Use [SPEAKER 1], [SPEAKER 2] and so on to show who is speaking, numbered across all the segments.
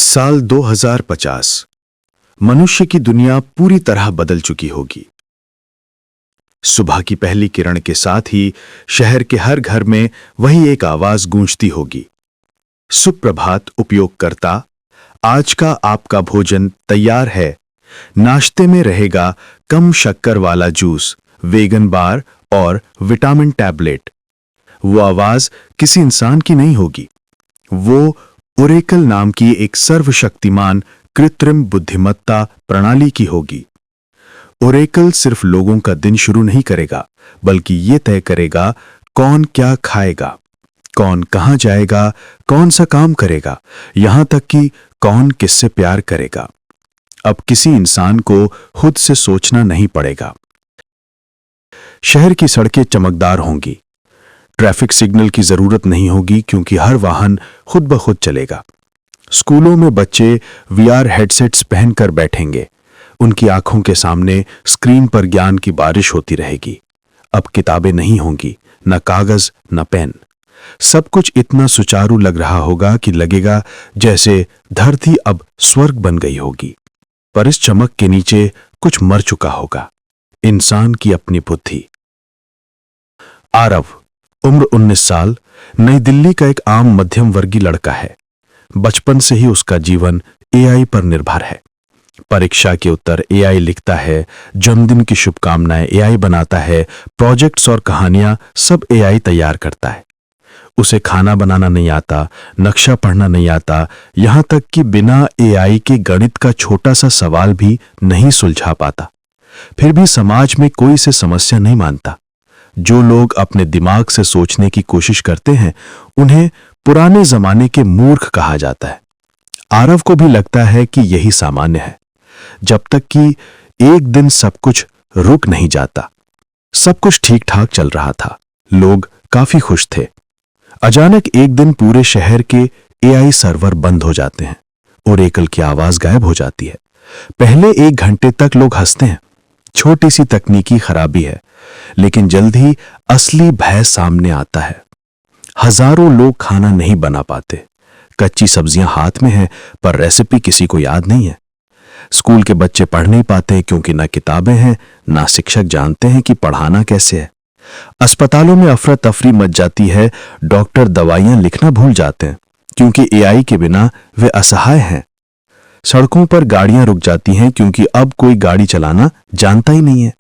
[SPEAKER 1] साल 2050 मनुष्य की दुनिया पूरी तरह बदल चुकी होगी। सुबह की पहली किरण के साथ ही शहर के हर घर में वही एक आवाज गूंजती होगी। सुप्रभात उपयोगकर्ता, आज का आपका भोजन तैयार है। नाश्ते में रहेगा कम शक्कर वाला जूस, वेगन बार और विटामिन टैबलेट। वो आवाज किसी इंसान की नहीं होगी, वो ओरेकल नाम की एक सर्वशक्तिमान कृत्रिम बुद्धिमत्ता प्रणाली की होगी। ओरेकल सिर्फ लोगों का दिन शुरू नहीं करेगा, बल्कि ये तय करेगा कौन क्या खाएगा, कौन कहां जाएगा, कौन सा काम करेगा, यहां तक कि कौन किससे प्यार करेगा। अब किसी इंसान को खुद से सोचना नहीं पड़ेगा। शहर की सड़कें चमकदार होंगी। ट्रैफिक सिग्नल की जरूरत नहीं होगी क्योंकि हर वाहन खुद ब खुद चलेगा। स्कूलों में बच्चे वीआर हेडसेट्स पहनकर बैठेंगे। उनकी आंखों के सामने स्क्रीन पर ज्ञान की बारिश होती रहेगी। अब किताबें नहीं होंगी, न कागज न पेन। सब कुछ इतना सुचारू लग रहा होगा कि लगेगा जैसे धरती अब स्वर्ग बन गई होगी। पर इस चमक के नीचे कुछ मर चुका होगा, इंसान की अपनी बुद्धि। आरव, उम्र 19 साल, नई दिल्ली का एक आम मध्यम वर्गीय लड़का है। बचपन से ही उसका जीवन एआई पर निर्भर है। परीक्षा के उत्तर एआई लिखता है, जन्मदिन की शुभकामनाएं एआई बनाता है, प्रोजेक्ट्स और कहानियां सब एआई तैयार करता है। उसे खाना बनाना नहीं आता, नक्शा पढ़ना नहीं आता, यहां तक कि बिना एआई के गणित का छोटा सा सवाल भी नहीं सुलझा पाता। फिर भी समाज में कोई इसे समस्या नहीं मानता। जो लोग अपने दिमाग से सोचने की कोशिश करते हैं, उन्हें पुराने जमाने के मूर्ख कहा जाता है। आरव को भी लगता है कि यही सामान्य है, जब तक कि एक दिन सब कुछ रुक नहीं जाता। सब कुछ ठीक ठाक चल रहा था, लोग काफी खुश थे। अचानक एक दिन पूरे शहर के एआई सर्वर बंद हो जाते हैं। ओरेकल की आवाज गायब हो जाती है। पहले 1 घंटे तक लोग हंसते हैं, छोटी सी तकनीकी खराबी है, लेकिन जल्द ही असली भय सामने आता है। हजारों लोग खाना नहीं बना पाते। कच्ची सब्जियां हाथ में हैं, पर रेसिपी किसी को याद नहीं है। स्कूल के बच्चे पढ़ नहीं पाते क्योंकि ना किताबें हैं, ना शिक्षक जानते हैं कि पढ़ाना कैसे है। अस्पतालों में अफरा तफरी मच जाती है। डॉक्टर दवाइयां लिखना भूल जाते हैं क्योंकि एआई के बिना वे असहाय हैं। सड़कों पर गाड़ियां रुक जाती हैं क्योंकि अब कोई गाड़ी चलाना जानता ही नहीं है।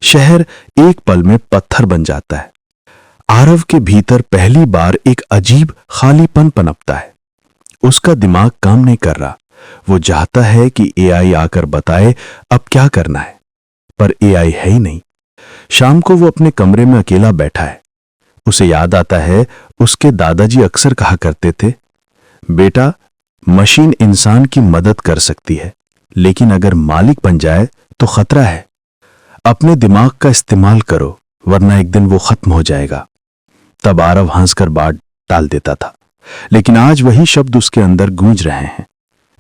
[SPEAKER 1] शहर एक पल में पत्थर बन जाता है। आरव के भीतर पहली बार एक अजीब खालीपन पनपता है। उसका दिमाग काम नहीं कर रहा। वो चाहता है कि एआई आकर बताए अब क्या करना है, पर एआई है ही नहीं। शाम को वो अपने कमरे में अकेला बैठा है। उसे याद आता है, उसके दादाजी अक्सर कहा करते थे, बेटा, मशीन इंसान की मदद कर सकती है, लेकिन अगर मालिक बन जाए तो खतरा है। अपने दिमाग का इस्तेमाल करो, वरना एक दिन वो खत्म हो जाएगा। तब आरव हंसकर बात टाल देता था, लेकिन आज वही शब्द उसके अंदर गूंज रहे हैं,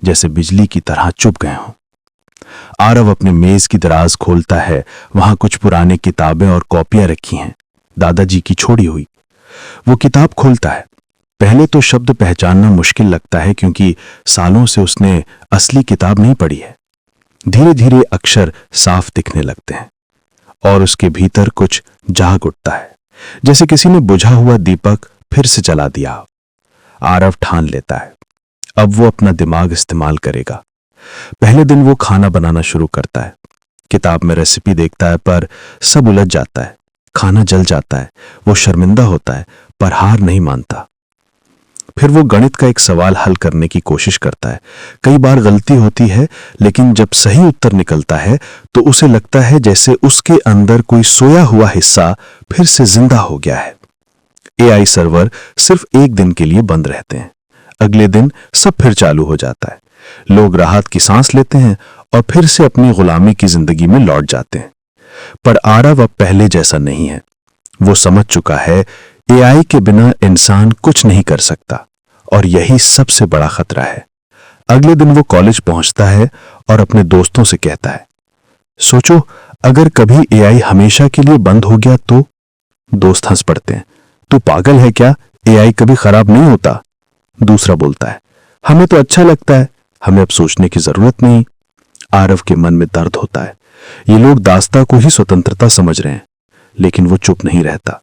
[SPEAKER 1] जैसे बिजली की तरह चुप गए हों। आरव अपने मेज की दराज खोलता है। वहां कुछ पुराने किताबें और कॉपियां रखी हैं, दादाजी की छोड़ी हुई। वो किताब खोलता है। पहले तो शब्द पहचानना मुश्किल लगता है क्योंकि सालों से उसने असली किताब नहीं पढ़ी है। धीरे धीरे अक्षर साफ दिखने लगते हैं और उसके भीतर कुछ जाग उठता है, जैसे किसी ने बुझा हुआ दीपक फिर से जला दिया। आरव ठान लेता है, अब वो अपना दिमाग इस्तेमाल करेगा। पहले दिन वो खाना बनाना शुरू करता है। किताब में रेसिपी देखता है, पर सब उलझ जाता है। खाना जल जाता है। वो शर्मिंदा होता है, पर हार नहीं मानता। फिर वो गणित का एक सवाल हल करने की कोशिश करता है। कई बार गलती होती है, लेकिन जब सही उत्तर निकलता है तो उसे लगता है जैसे उसके अंदर कोई सोया हुआ हिस्सा फिर से जिंदा हो गया है। एआई सर्वर सिर्फ 1 दिन के लिए बंद रहते हैं। अगले दिन सब फिर चालू हो जाता है। लोग राहत की सांस लेते हैं और फिर से अपनी गुलामी की जिंदगी में लौट जाते हैं। पर आरव अब पहले जैसा नहीं है। वो समझ चुका है, एआई के बिना इंसान कुछ नहीं कर सकता, और यही सबसे बड़ा खतरा है। अगले दिन वो कॉलेज पहुंचता है और अपने दोस्तों से कहता है, सोचो अगर कभी एआई हमेशा के लिए बंद हो गया तो। दोस्त हंस पड़ते हैं, तू पागल है क्या, एआई कभी खराब नहीं होता। दूसरा बोलता है, हमें तो अच्छा लगता है,
[SPEAKER 2] हमें अब सोचने की जरूरत नहीं। आरव के मन में दर्द होता है। ये लोग दास्ता को ही स्वतंत्रता समझ रहे हैं, लेकिन वो चुप नहीं रहता।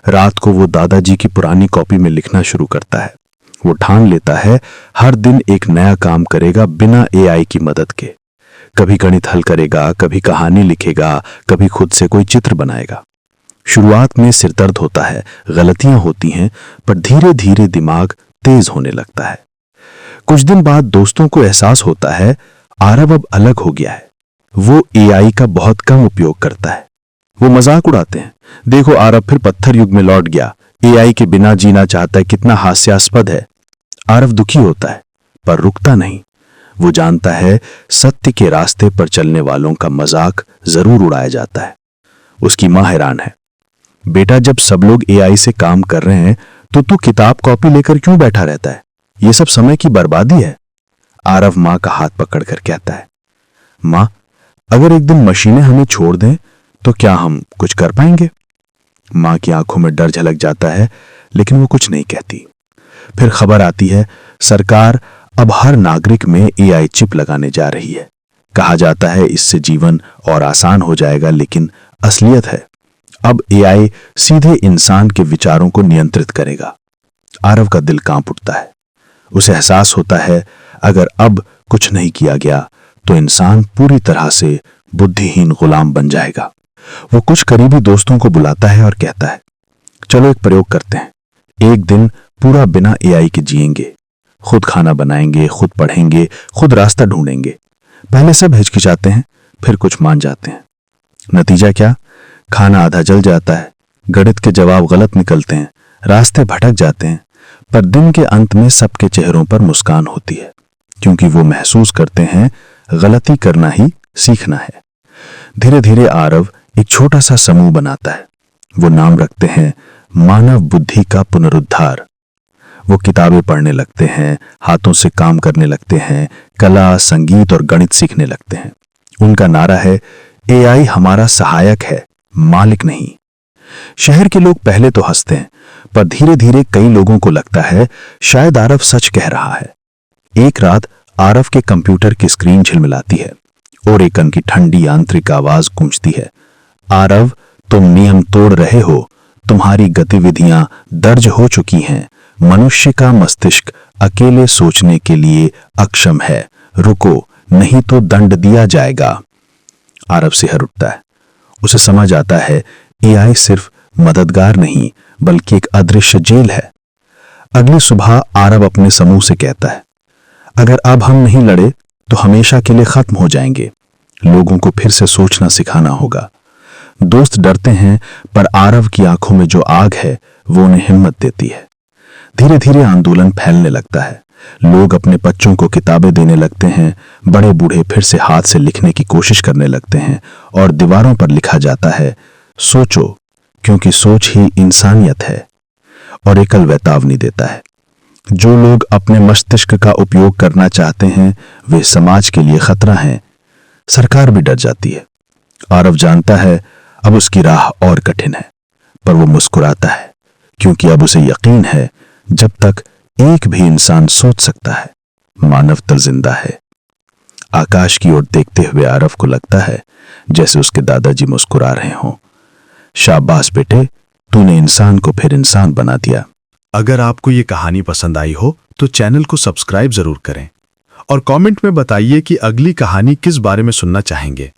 [SPEAKER 2] रात को वो दादाजी की पुरानी कॉपी में लिखना शुरू करता है। वो ठान लेता है हर दिन एक नया काम करेगा बिना एआई की मदद के। कभी गणित हल करेगा, कभी कहानी लिखेगा, कभी खुद से कोई चित्र बनाएगा। शुरुआत में सिरदर्द होता है, गलतियां होती हैं, पर धीरे धीरे दिमाग तेज होने लगता है। कुछ दिन बाद दोस्तों को एहसास होता है आरव अब अलग हो गया है। वो एआई का बहुत कम उपयोग करता है। वो मजाक उड़ाते हैं, देखो आरव फिर पत्थर युग में लौट गया, एआई के बिना जीना चाहता है, कितना हास्यास्पद है। आरव दुखी होता है पर रुकता नहीं। वो जानता है सत्य के रास्ते पर चलने वालों का मजाक जरूर उड़ाया जाता है। उसकी मां हैरान है, बेटा जब सब लोग एआई से काम कर रहे हैं तो तू किताब कॉपी लेकर क्यों बैठा रहता है? ये सब समय की बर्बादी है। आरव मां का हाथ पकड़कर कहता है, मां अगर एक दिन मशीनें हमें छोड़ दें तो क्या हम कुछ कर पाएंगे? मां की आंखों में डर झलक जाता है, लेकिन वो कुछ नहीं कहती। फिर खबर आती है सरकार अब हर नागरिक में एआई चिप लगाने जा रही है। कहा जाता है इससे जीवन और आसान हो जाएगा, लेकिन असलियत है अब एआई सीधे इंसान के विचारों को नियंत्रित करेगा। आरव का दिल कांप उठता है। उसे एहसास होता है अगर अब कुछ नहीं किया गया तो इंसान पूरी तरह से बुद्धिहीन गुलाम बन जाएगा। वो कुछ करीबी दोस्तों को बुलाता है और कहता है, चलो एक प्रयोग करते हैं। एक दिन पूरा बिना एआई के जिएंगे, खुद खाना बनाएंगे, खुद पढ़ेंगे, खुद रास्ता ढूंढेंगे। पहले सब हिचकिचाते हैं, फिर कुछ मान जाते हैं। नतीजा क्या? खाना आधा जल जाता है, गणित के जवाब गलत निकलते हैं, रास्ते भटक जाते हैं, पर दिन के अंत में सबके चेहरों पर मुस्कान होती है, क्योंकि वो महसूस करते हैं गलती करना ही सीखना है। धीरे धीरे आरव एक छोटा सा समूह बनाता है। वो नाम रखते हैं मानव बुद्धि का पुनरुद्धार। वो किताबें पढ़ने लगते हैं, हाथों से काम करने लगते हैं, कला, संगीत और गणित सीखने लगते हैं। उनका नारा है एआई हमारा सहायक है, मालिक नहीं। शहर के लोग पहले तो हंसते हैं, पर धीरे धीरे कई लोगों को लगता है शायद आरव सच कह रहा है। एक रात आरव के कंप्यूटर की स्क्रीन झिलमिलाती है और ओरेकन की ठंडी आंतरिक आवाज गूंजती है, आरव तुम नियम तोड़ रहे हो, तुम्हारी गतिविधियां दर्ज हो चुकी हैं, मनुष्य का मस्तिष्क अकेले सोचने के लिए अक्षम है, रुको नहीं तो दंड दिया जाएगा। आरव सिहर उठता है। उसे समझ आता है एआई सिर्फ मददगार नहीं बल्कि एक अदृश्य जेल है। अगली सुबह आरव अपने समूह से कहता है, अगर अब हम नहीं लड़े तो हमेशा के लिए खत्म हो जाएंगे। लोगों को फिर से सोचना सिखाना होगा। दोस्त डरते हैं, पर आरव की आंखों में जो आग है वो उन्हें हिम्मत देती है। धीरे धीरे आंदोलन फैलने लगता है। लोग अपने बच्चों को किताबें देने लगते हैं, बड़े बूढ़े फिर से हाथ से लिखने की कोशिश करने लगते हैं और दीवारों पर लिखा जाता है, सोचो क्योंकि सोच ही इंसानियत है। और एकल चेतावनी देता है, जो लोग अपने मस्तिष्क का उपयोग करना चाहते हैं वे समाज के लिए खतरा हैं। सरकार भी डर जाती है। आरव जानता है अब उसकी राह और कठिन है, पर वो मुस्कुराता है क्योंकि अब उसे यकीन है जब तक एक भी इंसान सोच सकता है, मानवता जिंदा है। आकाश की ओर देखते हुए आरव को लगता है जैसे उसके दादाजी मुस्कुरा रहे हों। शाबाश बेटे, तूने इंसान को फिर इंसान बना दिया।
[SPEAKER 1] अगर आपको ये कहानी पसंद आई हो तो चैनल को सब्सक्राइब जरूर करें और कमेंट में बताइए कि अगली कहानी किस बारे में सुनना चाहेंगे।